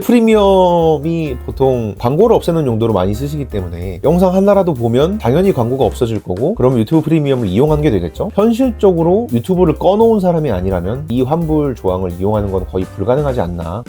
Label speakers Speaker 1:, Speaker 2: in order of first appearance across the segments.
Speaker 1: 프리미엄이 보통 광고를 없애는 용도로 많이 쓰시기 때문에 영상 하나라도 보면 당연히 광고가 없어질 거고, 그럼 유튜브 프리미엄을 이용하는 게 되겠죠. 현실적으로 유튜브를 꺼놓은 사람이 아니라면 이 환불 조항을 이용하는 건 거의 불가능하지 않나.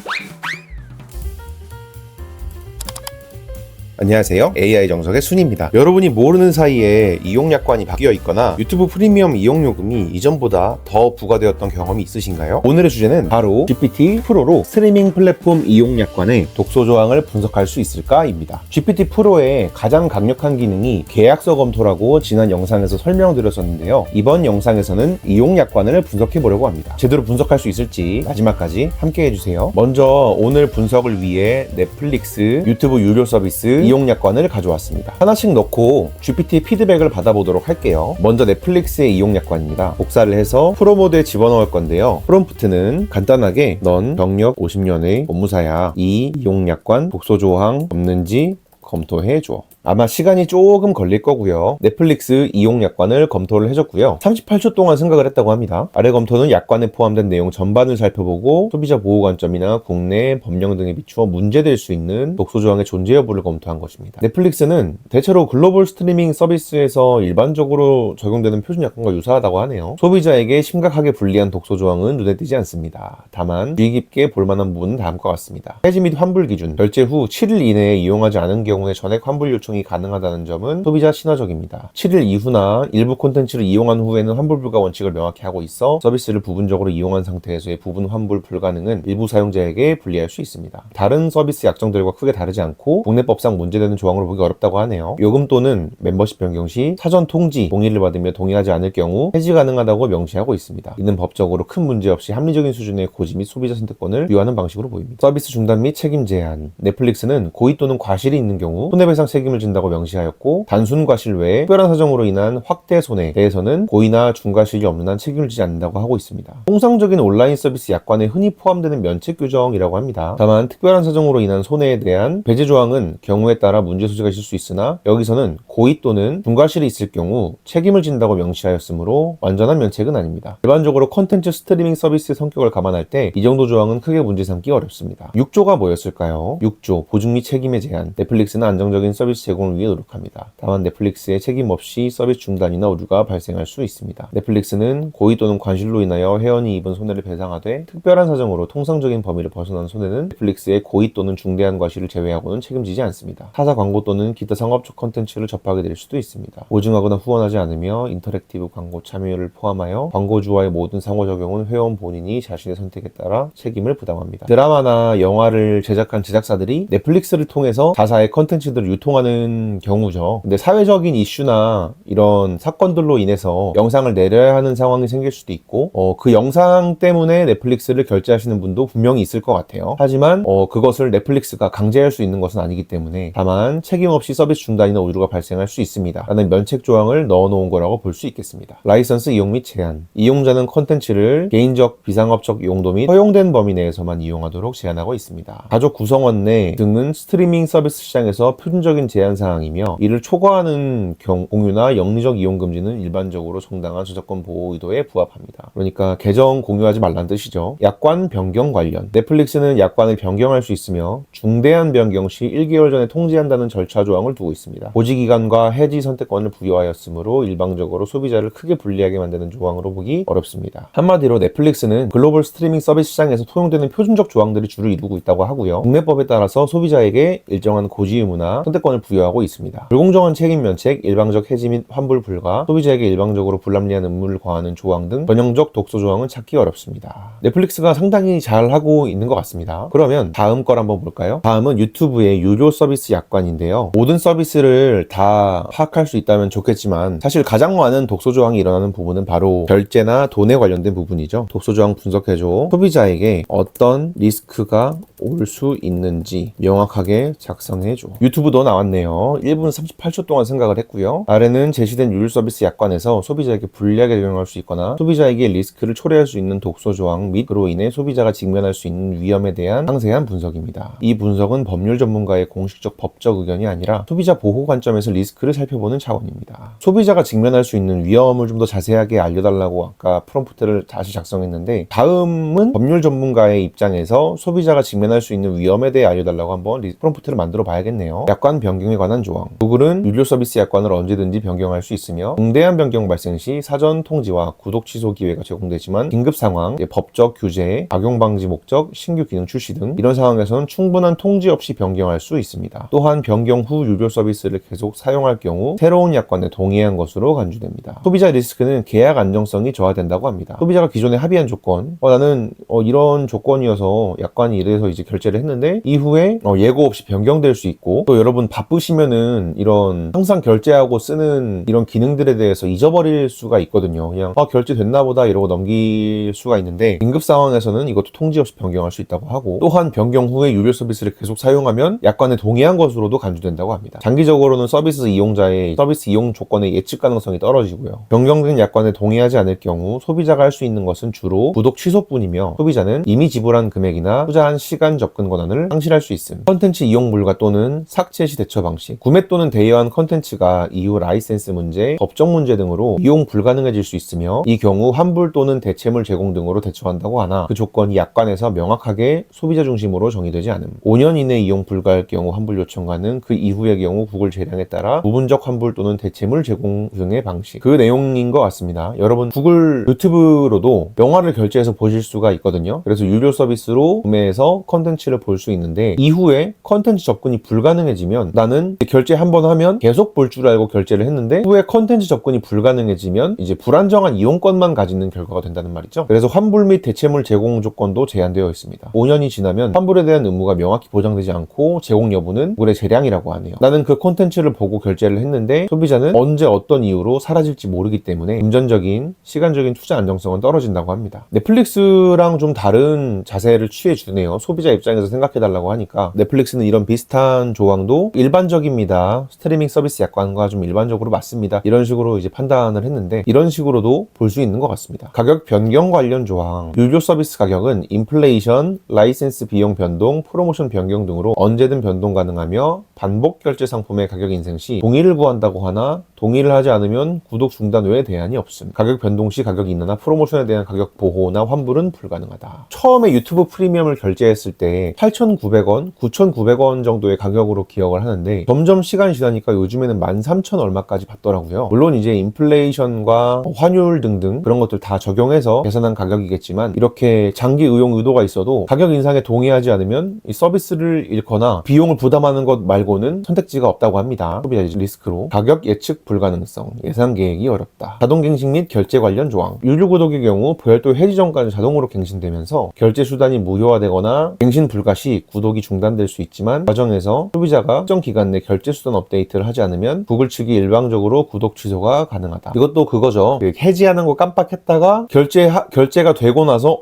Speaker 1: 안녕하세요, AI 정석의 순입니다. 여러분이 모르는 사이에 이용약관이 바뀌어 있거나 유튜브 프리미엄 이용요금이 이전보다 더 부과되었던 경험이 있으신가요? 오늘의 주제는 바로 GPT 프로로 스트리밍 플랫폼 이용약관의 독소 조항을 분석할 수 있을까입니다. GPT 프로의 가장 강력한 기능이 계약서 검토라고 지난 영상에서 설명드렸었는데요. 이번 영상에서는 이용약관을 분석해 보려고 합니다. 제대로 분석할 수 있을지 마지막까지 함께 해주세요. 먼저 오늘 분석을 위해 넷플릭스 유튜브 유료 서비스 이용약관을 가져왔습니다. 하나씩 넣고 GPT 피드백을 받아보도록 할게요. 먼저 넷플릭스의 이용약관입니다. 복사를 해서 프로 모드에 집어넣을 건데요. 프롬프트는 간단하게 넌 경력 50년의 법무사야. 이 이용약관 독소조항 없는지 검토해줘. 아마 시간이 조금 걸릴 거고요. 넷플릭스 이용약관을 검토를 해줬고요. 38초 동안 생각을 했다고 합니다. 아래 검토는 약관에 포함된 내용 전반을 살펴보고 소비자 보호 관점이나 국내 법령 등에 비추어 문제될 수 있는 독소 조항의 존재 여부를 검토한 것입니다. 넷플릭스는 대체로 글로벌 스트리밍 서비스에서 일반적으로 적용되는 표준 약관과 유사하다고 하네요. 소비자에게 심각하게 불리한 독소 조항은 눈에 띄지 않습니다. 다만 주의 깊게 볼만한 부분은 다음과 같습니다. 해지 및 환불 기준, 결제 후 7일 이내에 이용하지 않은 경우에 전액 환불 요청 이 가능하다는 점은 소비자 친화적입니다. 7일 이후나 일부 콘텐츠를 이용한 후에는 환불 불가 원칙을 명확히 하고 있어 서비스를 부분적으로 이용한 상태에서의 부분 환불 불가능은 일부 사용자에게 불리할 수 있습니다. 다른 서비스 약정들과 크게 다르지 않고 국내법상 문제되는 조항으로 보기 어렵다고 하네요. 요금 또는 멤버십 변경 시 사전 통지, 동의를 받으며 동의하지 않을 경우 해지 가능하다고 명시하고 있습니다. 이는 법적으로 큰 문제 없이 합리적인 수준의 고지 및 소비자 선택권을 부여하는 방식으로 보입니다. 서비스 중단 및 책임 제한, 넷플릭스는 고의 또는 과실이 있는 경우 손해배상 책임을 진다고 명시하였고, 단순 과실 외에 특별한 사정으로 인한 확대 손해에 대해서는 고의나 중과실이 없는 한 책임을 지지 않는다고 하고 있습니다. 통상적인 온라인 서비스 약관에 흔히 포함되는 면책 규정이라고 합니다. 다만 특별한 사정으로 인한 손해에 대한 배제 조항은 경우에 따라 문제 소지가 있을 수 있으나 여기서는 고의 또는 중과실이 있을 경우 책임을 진다고 명시하였으므로 완전한 면책은 아닙니다. 일반적으로 콘텐츠 스트리밍 서비스의 성격을 감안할 때 이 정도 조항은 크게 문제 삼기 어렵습니다. 6조가 뭐였을까요? 6조 보증 및 책임의 제한. 넷플릭스는 안정적인 서비스 제공을 위해 노력합니다. 다만 넷플릭스의 책임 없이 서비스 중단이나 오류가 발생할 수 있습니다. 넷플릭스는 고의 또는 관실로 인하여 회원이 입은 손해를 배상하되 특별한 사정으로 통상적인 범위를 벗어난 손해는 넷플릭스의 고의 또는 중대한 과실을 제외하고는 책임지지 않습니다. 타사 광고 또는 기타 상업적 콘텐츠를 접하게 될 수도 있습니다. 보증하거나 후원하지 않으며 인터랙티브 광고 참여를 포함하여 광고주와의 모든 상호 적용은 회원 본인이 자신의 선택에 따라 책임을 부담합니다. 드라마나 영화를 제작한 제작사들이 넷플릭스를 통해서 자사의 콘텐츠들을 유통하는 경우죠. 근데 사회적인 이슈나 이런 사건들로 인해서 영상을 내려야 하는 상황이 생길 수도 있고, 그 영상 때문에 넷플릭스를 결제하시는 분도 분명히 있을 것 같아요. 하지만 그것을 넷플릭스가 강제할 수 있는 것은 아니기 때문에 다만 책임 없이 서비스 중단이나 오류가 발생할 수 있습니다 라는 면책 조항을 넣어놓은 거라고 볼 수 있겠습니다. 라이선스 이용 및 제한. 이용자는 콘텐츠를 개인적, 비상업적 용도 및 허용된 범위 내에서만 이용하도록 제한하고 있습니다. 가족 구성원 내 등은 스트리밍 서비스 시장에서 표준적인 제한 사항이며, 이를 초과하는 공유나 영리적 이용 금지는 일반적으로 정당한 저작권 보호 의도에 부합합니다. 그러니까 계정 공유하지 말라는 뜻이죠. 약관 변경 관련. 넷플릭스는 약관을 변경할 수 있으며 중대한 변경 시 1개월 전에 통지한다는 절차 조항을 두고 있습니다. 고지기간과 해지 선택권을 부여하였으므로 일방적으로 소비자를 크게 불리하게 만드는 조항으로 보기 어렵습니다. 한마디로 넷플릭스는 글로벌 스트리밍 서비스 시장에서 통용되는 표준적 조항들이 주를 이루고 있다고 하고요. 국내법에 따라서 소비자에게 일정한 고지 의무나 선택권을 부여하고 있습니다. 불공정한 책임 면책, 일방적 해지 및 환불 불가, 소비자에게 일방적으로 불합리한 의무를 과하는 조항 등 전형적 독소 조항은 찾기 어렵습니다. 넷플릭스가 상당히 잘 하고 있는 것 같습니다. 그러면 다음 걸 한번 볼까요? 다음은 유튜브의 유료 서비스 약관인데요. 모든 서비스를 다 파악할 수 있다면 좋겠지만 사실 가장 많은 독소 조항이 일어나는 부분은 바로 결제나 돈에 관련된 부분이죠. 독소 조항 분석해줘. 소비자에게 어떤 리스크가 올 수 있는지 명확하게 작성해줘. 유튜브도 나왔네요. 있네요. 1분 38초 동안 생각을 했고요. 아래는 제시된 유료 서비스 약관에서 소비자에게 불리하게 적용할 수 있거나 소비자에게 리스크를 초래할 수 있는 독소 조항 및 그로 인해 소비자가 직면할 수 있는 위험에 대한 상세한 분석입니다. 이 분석은 법률 전문가의 공식적 법적 의견이 아니라 소비자 보호 관점에서 리스크를 살펴보는 차원입니다. 소비자가 직면할 수 있는 위험을 좀 더 자세하게 알려달라고 아까 프롬프트를 다시 작성했는데, 다음은 법률 전문가의 입장에서 소비자가 직면할 수 있는 위험에 대해 알려달라고 한번 프롬프트를 만들어 봐야겠네요. 약관 변경에 관한 조항. 구글은 유료 서비스 약관을 언제든지 변경할 수 있으며 중대한 변경 발생 시 사전 통지와 구독 취소 기회가 제공되지만 긴급 상황, 법적 규제, 악용 방지 목적, 신규 기능 출시 등 이런 상황에서는 충분한 통지 없이 변경할 수 있습니다. 또한 변경 후 유료 서비스를 계속 사용할 경우 새로운 약관에 동의한 것으로 간주됩니다. 소비자 리스크는 계약 안정성이 저하된다고 합니다. 소비자가 기존에 합의한 조건, 나는 이런 조건이어서 약관이 이래서 이제 결제를 했는데 이후에 예고 없이 변경될 수 있고, 또 여러분 바쁘시면은 이런 항상 결제하고 쓰는 이런 기능들에 대해서 잊어버릴 수가 있거든요. 그냥 결제됐나 보다 이러고 넘길 수가 있는데, 긴급 상황에서는 이것도 통지 없이 변경할 수 있다고 하고, 또한 변경 후에 유료 서비스를 계속 사용하면 약관에 동의한 것으로도 간주된다고 합니다. 장기적으로는 서비스 이용자의 서비스 이용 조건의 예측 가능성이 떨어지고요. 변경된 약관에 동의하지 않을 경우 소비자가 할 수 있는 것은 주로 구독 취소뿐이며, 소비자는 이미 지불한 금액이나 투자한 시간 접근 권한을 상실할 수 있음. 컨텐츠 이용 불가 또는 삭제 시 대처 방식. 구매 또는 대여한 컨텐츠가 이후 라이센스 문제, 법적 문제 등으로 이용 불가능해질 수 있으며, 이 경우 환불 또는 대체물 제공 등으로 대처한다고 하나 그 조건이 약관에서 명확하게 소비자 중심으로 정의되지 않음. 5년 이내 이용 불가할 경우 환불 요청하는 그 이후의 경우 구글 재량에 따라 부분적 환불 또는 대체물 제공 등의 방식. 그 내용인 것 같습니다. 여러분 구글 유튜브로도 영화를 결제해서 보실 수가 있거든요. 그래서 유료 서비스로 구매해서 컨텐츠를 볼 수 있는데, 이후에 컨텐츠 접근이 불가능해지면 나는 결제 한번 하면 계속 볼 줄 알고 결제를 했는데 후에 컨텐츠 접근이 불가능해지면 이제 불안정한 이용권만 가지는 결과가 된다는 말이죠. 그래서 환불 및 대체물 제공 조건도 제한되어 있습니다. 5년이 지나면 환불에 대한 의무가 명확히 보장되지 않고 제공 여부는 구글의 재량이라고 하네요. 나는 그 콘텐츠를 보고 결제를 했는데 소비자는 언제 어떤 이유로 사라질지 모르기 때문에 금전적인, 시간적인 투자 안정성은 떨어진다고 합니다. 넷플릭스랑 좀 다른 자세를 취해주네요. 소비자 입장에서 생각해달라고 하니까. 넷플릭스는 이런 비슷한 조항도 일반적입니다. 스트리밍 서비스 약관과 좀 일반적으로 맞습니다. 이런 식으로 이제 판단을 했는데, 이런 식으로도 볼 수 있는 것 같습니다. 가격 변경 관련 조항. 유료 서비스 가격은 인플레이션, 라이센스 비용 변동, 프로모션 변경 등으로 언제든 변동 가능하며, 반복 결제 상품의 가격 인생 시 동의를 구한다고 하나 동의를 하지 않으면 구독 중단 외에 대안이 없음. 가격 변동 시 가격 인하나 프로모션에 대한 가격 보호나 환불은 불가능하다. 처음에 유튜브 프리미엄을 결제했을 때 8,900원, 9,900원 정도의 가격으로 기억을 하는데, 점점 시간이 지나니까 요즘에는 13,000 얼마까지 받더라고요. 물론 이제 인플레이션과 환율 등등 그런 것들 다 적용해서 계산한 가격이겠지만, 이렇게 장기 의용 의도가 있어도 가격 인상에 동의하지 않으면 이 서비스를 잃거나 비용을 부담하는 것 말고는 선택지가 없다고 합니다. 소비자 리스크로. 가격 예측 불가능성, 예상 계획이 어렵다. 자동갱신 및 결제 관련 조항. 유료 구독의 경우 별도 해지 전까지 자동으로 갱신되면서 결제 수단이 무효화되거나 갱신 불가 시 구독이 중단될 수 있지만, 과정에서 소비자가 특정 기간 내 결제 수단 업데이트를 하지 않으면 구글 측이 일방적으로 구독 취소가 가능하다. 이것도 그거죠. 해지하는 거 깜빡했다가 결제가 되고 나서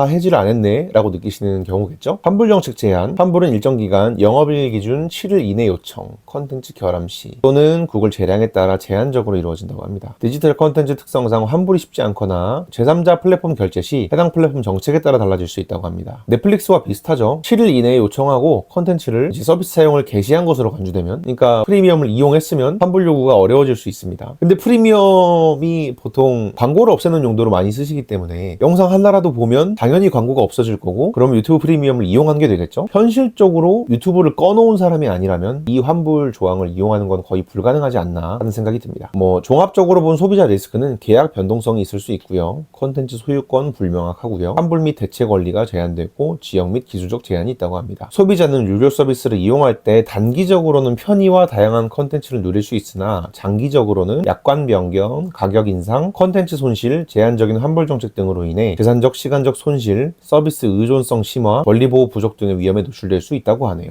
Speaker 1: 해지를 안 했네 라고 느끼시는 경우겠죠. 환불 정책 제한. 환불은 일정 기간 영업일 기준 7일 이내 요청, 컨텐츠 결함 시 또는 구글 재량에 따라 제한적으로 이루어진다고 합니다. 디지털 컨텐츠 특성상 환불이 쉽지 않거나 제3자 플랫폼 결제 시 해당 플랫폼 정책에 따라 달라질 수 있다고 합니다. 넷플릭스와 비슷하죠. 7일 이내에 요청하고 컨텐츠를 서비스 사용을 개시한 것으로 간주되면, 그러니까 프리미엄을 이용했으면 환불 요구가 어려워질 수 있습니다. 근데 프리미엄이 보통 광고를 없애는 용도로 많이 쓰시기 때문에 영상 하나라도 보면 당연히 광고가 없어질 거고, 그러면 유튜브 프리미엄을 이용하는 게 되겠죠. 현실적으로 유튜브를 꺼놓은 사람이 아니라면 이 환불 조항을 이용하는 건 거의 불가능하지 않나 하는 생각이 듭니다. 종합적으로 본 소비자 리스크는 계약 변동성이 있을 수 있고요. 콘텐츠 소유권 불명확하고요. 환불 및 대체 권리가 제한되고 지역 및 기술적 제한이 있다고 합니다. 소비자는 유료 서비스를 이용할 때 단기적으로는 편의와 다양한 콘텐츠를 누릴 수 있으나 장기적으로는 약관 변경, 가격 인상, 콘텐츠 손실, 제한적인 환불 정책 등으로 인해 재산적, 시간적 손실, 서비스 의존성 심화, 권리 보호 부족 등의 위험에 노출될 수 있다고 하네요.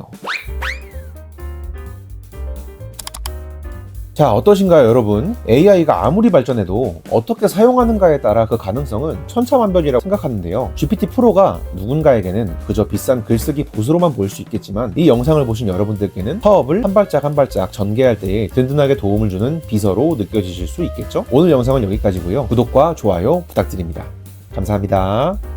Speaker 1: 자, 어떠신가요, 여러분? AI가 아무리 발전해도 어떻게 사용하는가에 따라 그 가능성은 천차만별이라고 생각하는데요. GPT 프로가 누군가에게는 그저 비싼 글쓰기 보수로만 보일 수 있겠지만 이 영상을 보신 여러분들께는 사업을 한 발짝 한 발짝 전개할 때에 든든하게 도움을 주는 비서로 느껴지실 수 있겠죠? 오늘 영상은 여기까지고요. 구독과 좋아요 부탁드립니다. 감사합니다.